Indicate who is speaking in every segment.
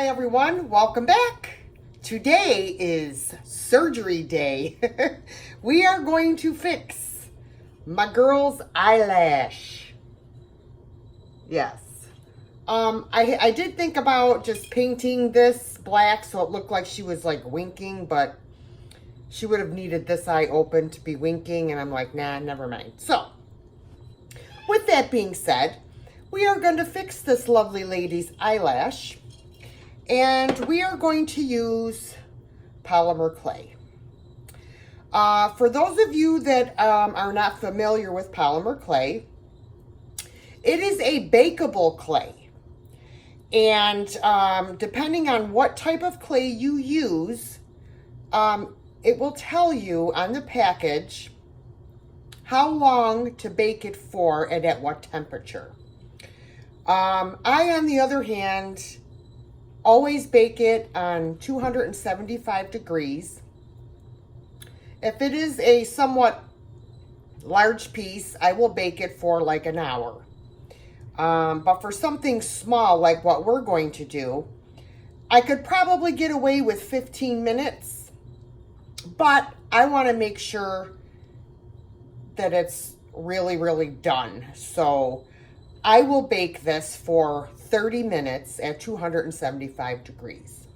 Speaker 1: Hi everyone, welcome back. Today is surgery day. We are going to fix my girl's eyelash. Yes. I did think about just painting this black so it looked like she was like winking, but she would have needed this eye open to be winking, and I'm like, nah, never mind. So, with that being said, we are going to fix this lovely lady's eyelash. And we are going to use polymer clay. For those of you that are not familiar with polymer clay, it is a bakeable clay. And depending on what type of clay you use, it will tell you on the package how long to bake it for and at what temperature. I, on the other hand, always bake it on 275 degrees. If it is a somewhat large piece, I will bake it for like an hour. But for something small like what we're going to do, I could probably get away with 15 minutes. But I want to make sure that it's really, really done. So I will bake this for 30 minutes at 275 degrees.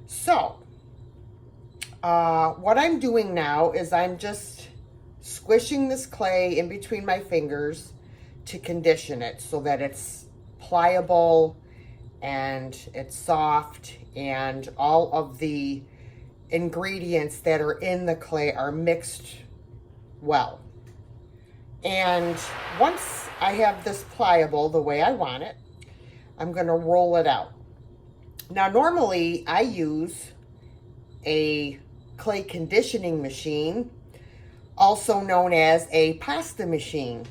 Speaker 1: So, what I'm doing now is I'm just squishing this clay in between my fingers to condition it so that it's pliable and it's soft and all of the ingredients that are in the clay are mixed well. And once I have this pliable the way I want it, I'm going to roll it out. Now, normally I use a clay conditioning machine, also known as a pasta machine.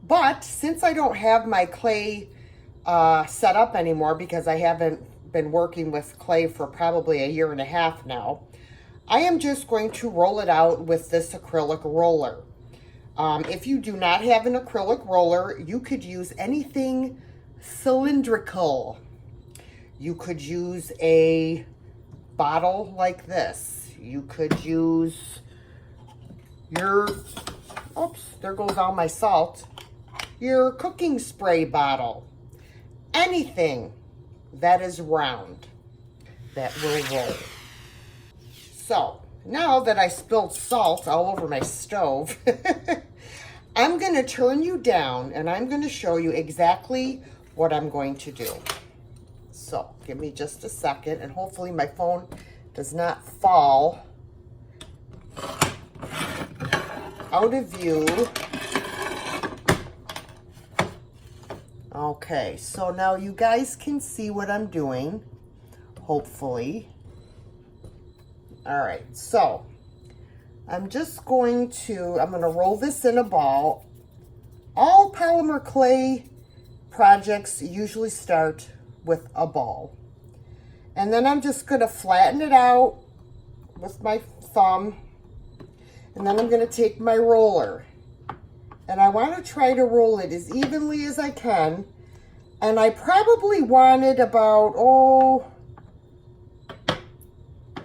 Speaker 1: But since I don't have my clay set up anymore because I haven't been working with clay for probably a year and a half now, I am just going to roll it out with this acrylic roller. If you do not have an acrylic roller, you could use anything cylindrical. You could use a bottle like this. You could use your, oops, there goes all my salt, your cooking spray bottle. Anything that is round that will roll. So, now that I spilled salt all over my stove, I'm going to turn you down and I'm going to show you exactly what I'm going to do. So, give me just a second, and hopefully my phone does not fall out of view. Okay, so now you guys can see what I'm doing, hopefully. All right, so I'm going to roll this in a ball. All polymer clay projects usually start with a ball. And then I'm just going to flatten it out with my thumb. And then I'm going to take my roller. And I want to try to roll it as evenly as I can. And I probably want it about,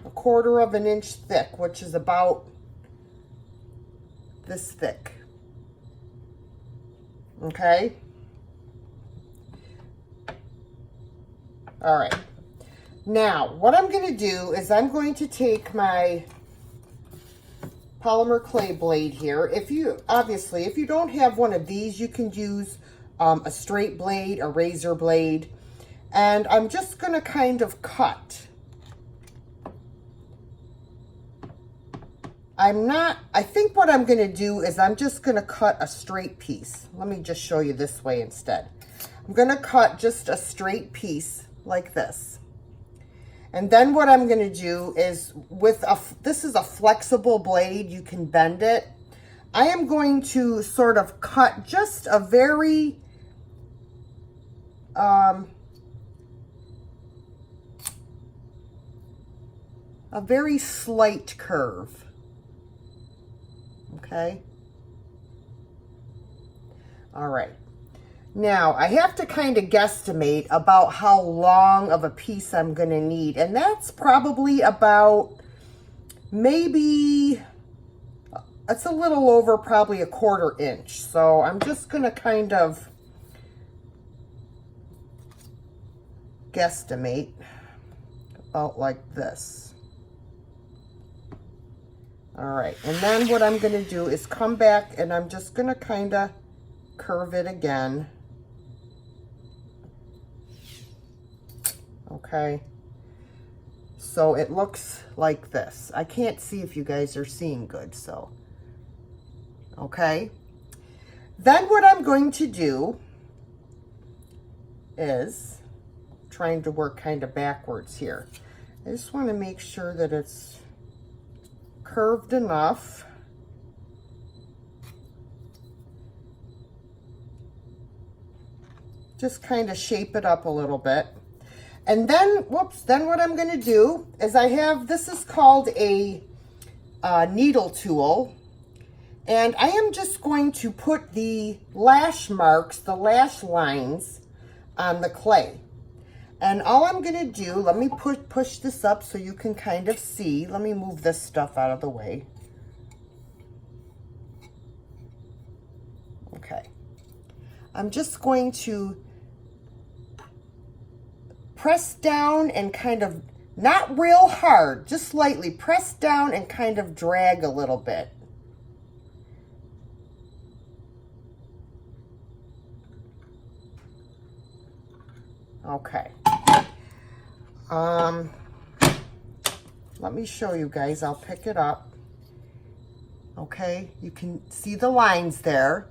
Speaker 1: a quarter of an inch thick, which is about this thick. Okay? All right. Now, what I'm going to do is I'm going to take my polymer clay blade here. If you don't have one of these, you can use a straight blade, a razor blade. And I'm just going to kind of cut. I think what I'm going to do is I'm just going to cut a straight piece. Let me just show you this way instead. I'm going to cut just a straight piece like this. And then what I'm going to do is this is a flexible blade, you can bend it. I am going to sort of cut just a very slight curve. Okay. All right. Now, I have to kind of guesstimate about how long of a piece I'm going to need. And that's probably about maybe, it's a little over probably a 1/4 inch. So I'm just going to kind of guesstimate about like this. All right, and then what I'm going to do is come back and I'm just going to kind of curve it again. Okay, so it looks like this. I can't see if you guys are seeing good, so okay. Then what I'm going to do is trying to work kind of backwards here. I just want to make sure that it's curved enough. Just kind of shape it up a little bit. And then, whoops, then what I'm going to do is I have, this is called a needle tool. And I am just going to put the lash marks, the lash lines on the clay. And all I'm going to do, let me push this up so you can kind of see. Let me move this stuff out of the way. Okay. I'm just going to press down and kind of, not real hard, just lightly press down and kind of drag a little bit. Okay. Let me show you guys. I'll pick it up. Okay, you can see the lines there.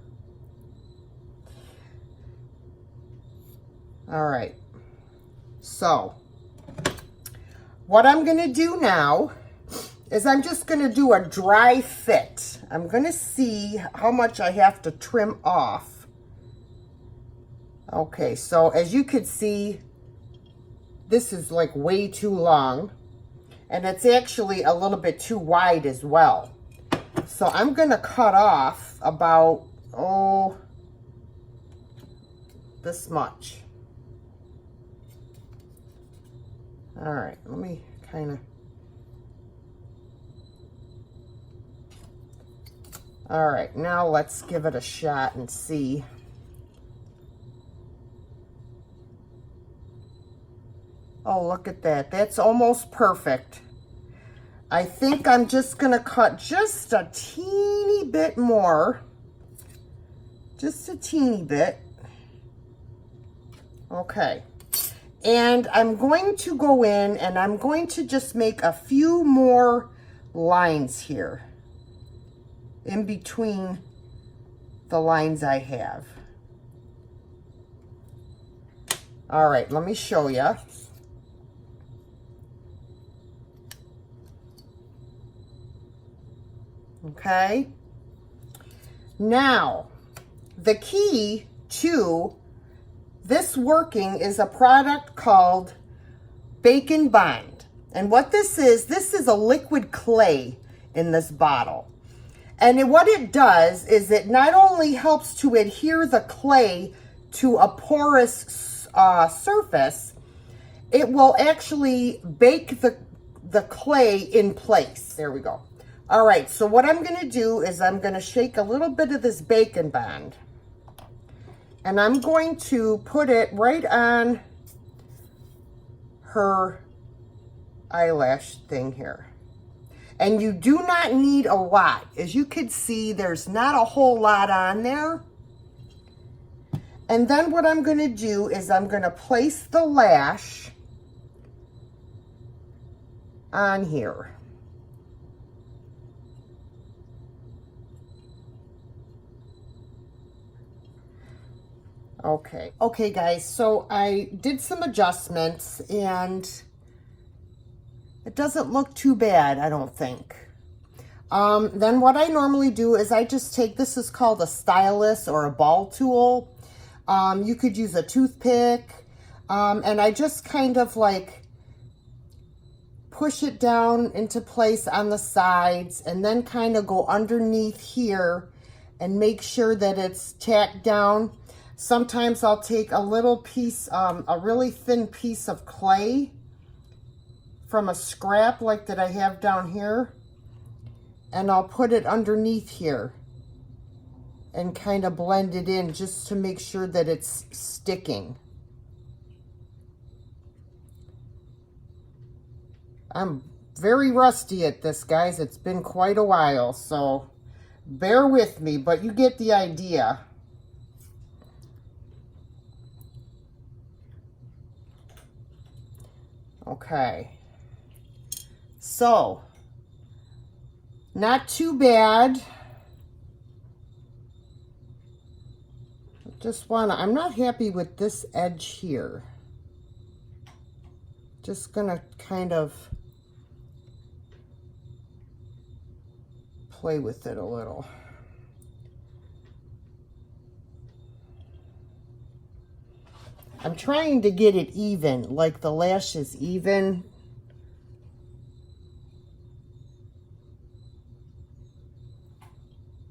Speaker 1: All right. So, what I'm going to do now is I'm just going to do a dry fit. I'm going to see how much I have to trim off. Okay, so as you could see, this is like way too long. And it's actually a little bit too wide as well. So I'm going to cut off about, this much. All right, let me kind of. All right, now let's give it a shot and see. Oh, look at that. That's almost perfect. I think I'm just going to cut just a teeny bit more. Just a teeny bit. Okay. And I'm going to go in and I'm going to just make a few more lines here in between the lines I have. All right, let me show you. Okay. Now, the key to this working is a product called Bake and Bind. And what this is a liquid clay in this bottle. And what it does is it not only helps to adhere the clay to a porous surface, it will actually bake the clay in place. There we go. All right, so what I'm going to do is I'm going to shake a little bit of this Bake and Bind. And I'm going to put it right on her eyelash thing here. And you do not need a lot. As you can see, there's not a whole lot on there. And then what I'm going to do is I'm going to place the lash on here. Okay guys, so I did some adjustments and it doesn't look too bad, I don't think. Then what I normally do is I just take, this is called a stylus or a ball tool. You could use a toothpick, and I just kind of like push it down into place on the sides and then kind of go underneath here and make sure that it's tacked down. Sometimes I'll take a little piece, a really thin piece of clay from a scrap like that I have down here, and I'll put it underneath here and kind of blend it in just to make sure that it's sticking. I'm very rusty at this, guys. It's been quite a while, so bear with me, but you get the idea. Okay. So, not too bad. I'm not happy with this edge here. Just gonna kind of play with it a little. I'm trying to get it even, like the lash is even.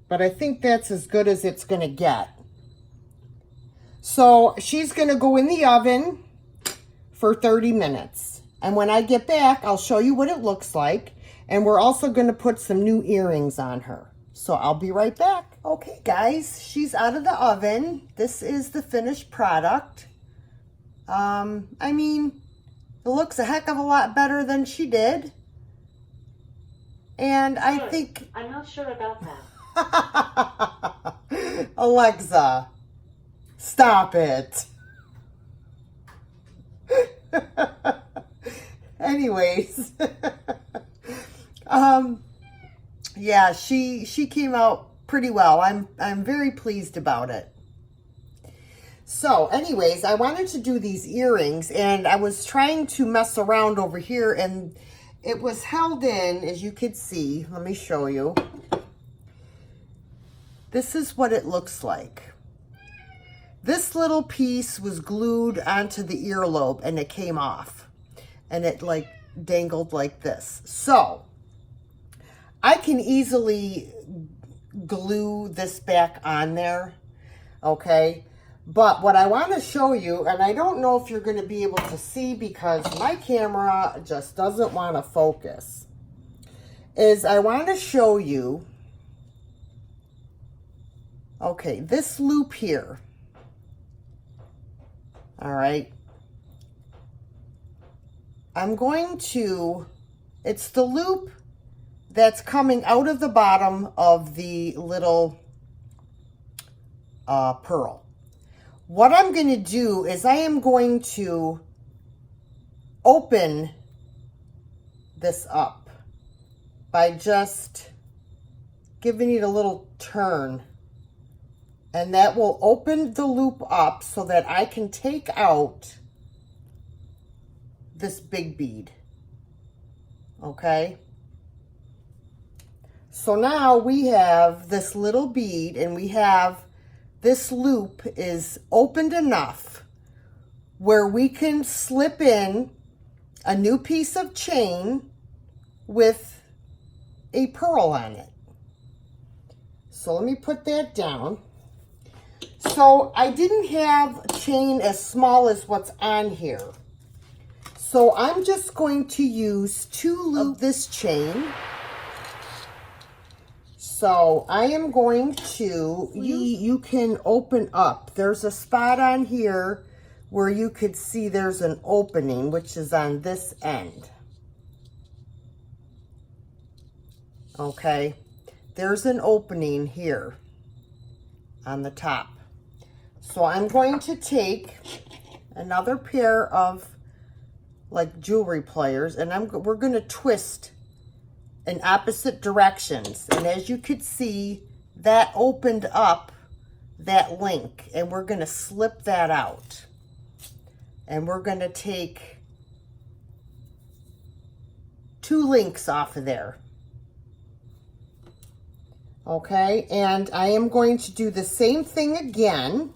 Speaker 1: But I think that's as good as it's gonna get. So she's gonna go in the oven for 30 minutes. And when I get back, I'll show you what it looks like. And we're also gonna put some new earrings on her. So I'll be right back. Okay guys, she's out of the oven. This is the finished product. I mean, it looks a heck of a lot better than she did. And I think...
Speaker 2: I'm not sure about
Speaker 1: that. Alexa, stop it. Anyways, yeah, she came out pretty well. I'm very pleased about it. So anyways, I wanted to do these earrings, and I was trying to mess around over here, and it was held in, as you could see. Let me show you. This is what it looks like. This little piece was glued onto the earlobe, and it came off, and it like dangled like this. So I can easily glue this back on there, okay? But what I want to show you, and I don't know if you're going to be able to see because my camera just doesn't want to focus, is I want to show you, okay, this loop here, all right? I'm going to, it's the loop that's coming out of the bottom of the little pearl. What I'm going to do is I am going to open this up by just giving it a little turn. And that will open the loop up so that I can take out this big bead. Okay? So now we have this little bead, and we have this loop is opened enough where we can slip in a new piece of chain with a pearl on it. So let me put that down. So I didn't have chain as small as what's on here. So I'm just going to use 2 loops of this chain. So I am going to, you can open up. There's a spot on here where you could see there's an opening, which is on this end. Okay, there's an opening here on the top. So I'm going to take another pair of like jewelry pliers, and we're going to twist in opposite directions. And as you could see, that opened up that link, and we're going to slip that out. And we're going to take 2 links off of there. Okay, and I am going to do the same thing again.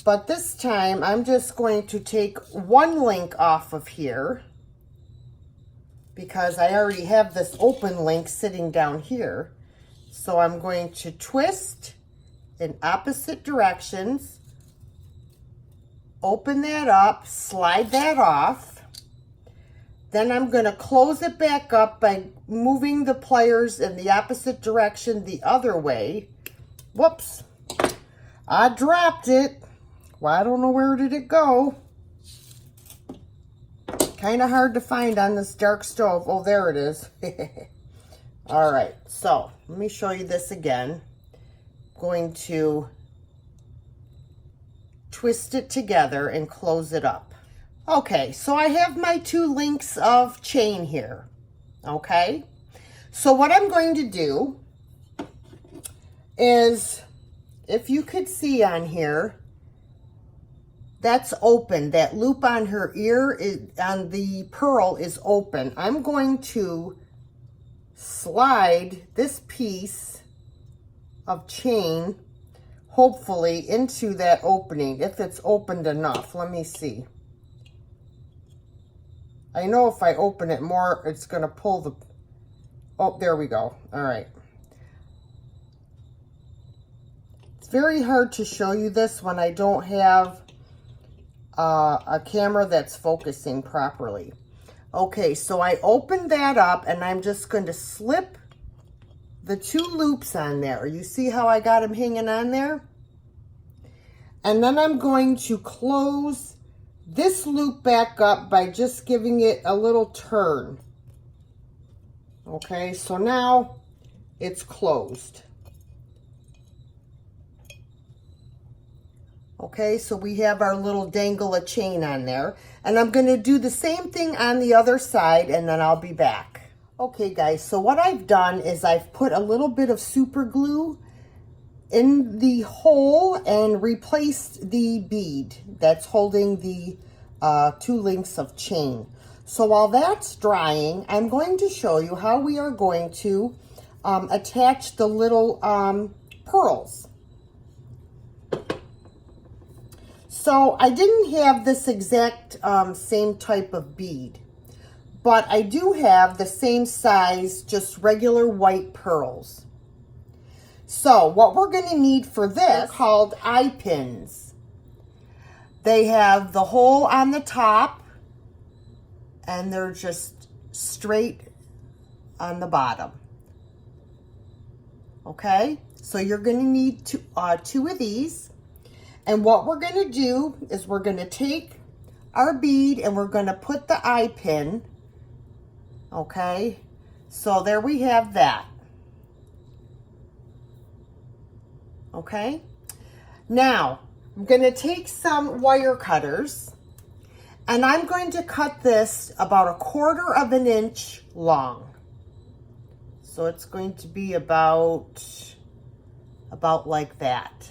Speaker 1: But this time, I'm just going to take 1 link off of here, because I already have this open link sitting down here. So I'm going to twist in opposite directions. Open that up, slide that off. Then I'm going to close it back up by moving the pliers in the opposite direction the other way. Whoops, I dropped it. Well, I don't know where did it go. Kind of hard to find on this dark stove. Oh, there it is. All right, so let me show you this again. I'm going to twist it together and close it up. Okay, so I have my 2 links of chain here. Okay, so what I'm going to do is, if you could see on here, that's open. That loop on her ear, on the pearl, is open. I'm going to slide this piece of chain, hopefully, into that opening, if it's opened enough. Let me see. I know if I open it more, it's going to pull the... Oh, there we go. All right. It's very hard to show you this when I don't have a camera that's focusing properly. Okay, so I opened that up, and I'm just going to slip the 2 loops on there. You see how I got them hanging on there? And then I'm going to close this loop back up by just giving it a little turn. Okay, so now it's closed. Okay, so we have our little dangle of chain on there. And I'm going to do the same thing on the other side, and then I'll be back. Okay, guys, so what I've done is I've put a little bit of super glue in the hole and replaced the bead that's holding the 2 links of chain. So while that's drying, I'm going to show you how we are going to attach the little pearls. So I didn't have this exact same type of bead, but I do have the same size, just regular white pearls. So what we're going to need for this are called eye pins. They have the hole on the top, and they're just straight on the bottom. Okay, so you're going to need 2 of these. And what we're going to do is we're going to take our bead and we're going to put the eye pin. Okay, so there we have that. Okay, now I'm going to take some wire cutters and I'm going to cut this about 1/4 of an inch long. So it's going to be about like that.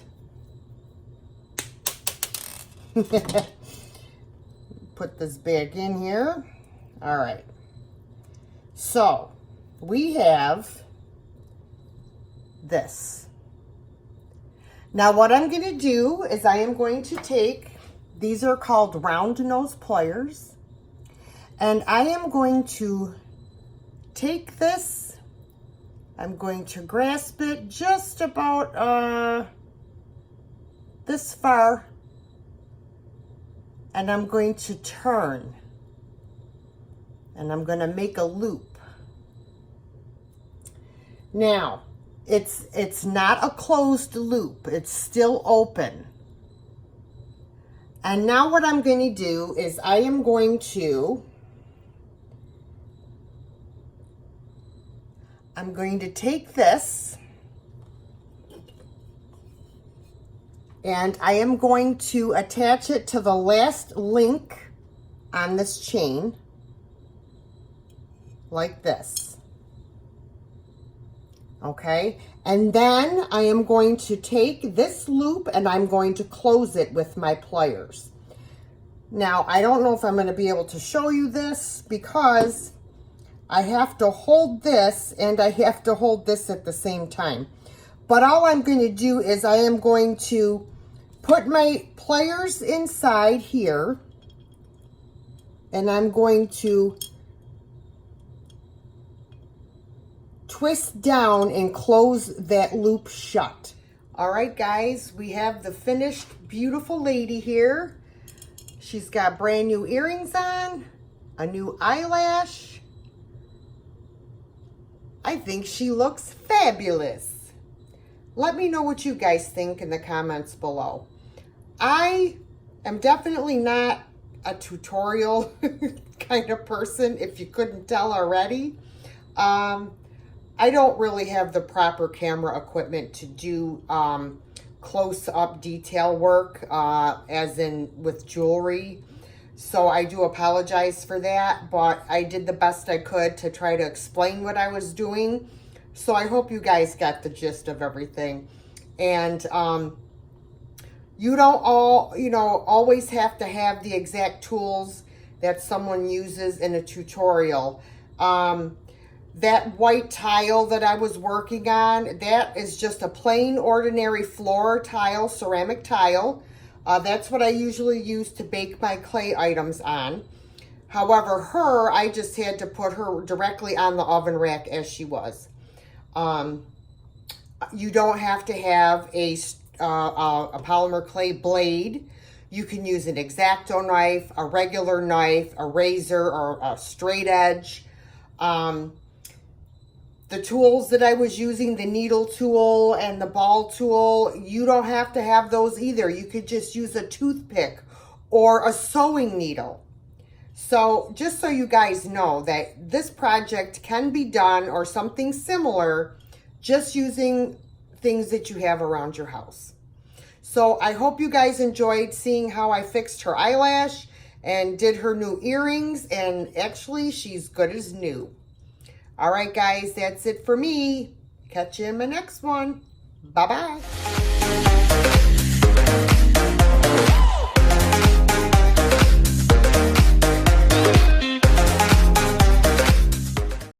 Speaker 1: Put this back in here. All right. So we have this. Now what I'm going to do is I am going to take, these are called round nose pliers, and I am going to take this, I'm going to grasp it just about this far, and I'm going to turn, and I'm going to make a loop. Now, it's not a closed loop, it's still open. And now what I'm going to do is I am going to take this and I am going to attach it to the last link on this chain like this. Okay, and then I am going to take this loop and I'm going to close it with my pliers. Now, I don't know if I'm going to be able to show you this because I have to hold this and I have to hold this at the same time. But all I'm going to do is I am going to put my pliers inside here and I'm going to twist down and close that loop shut. All right, guys, we have the finished beautiful lady here. She's got brand new earrings on, a new eyelash. I think she looks fabulous. Let me know what you guys think in the comments below. I am definitely not a tutorial kind of person, if you couldn't tell already. I don't really have the proper camera equipment to do close-up detail work, as in with jewelry. So I do apologize for that, but I did the best I could to try to explain what I was doing. So I hope you guys got the gist of everything. And you don't always have to have the exact tools that someone uses in a tutorial. That white tile that I was working on, that is just a plain ordinary floor tile, ceramic tile. That's what I usually use to bake my clay items on. However, I just had to put her directly on the oven rack as she was. You don't have to have a polymer clay blade. You can use an X-Acto knife, a regular knife, a razor, or a straight edge. The tools that I was using, the needle tool and the ball tool, you don't have to have those either. You could just use a toothpick or a sewing needle. So just so you guys know that this project can be done, or something similar, just using things that you have around your house. So I hope you guys enjoyed seeing how I fixed her eyelash and did her new earrings, and actually she's good as new. All right, guys, that's it for me. Catch you in my next one. Bye-bye.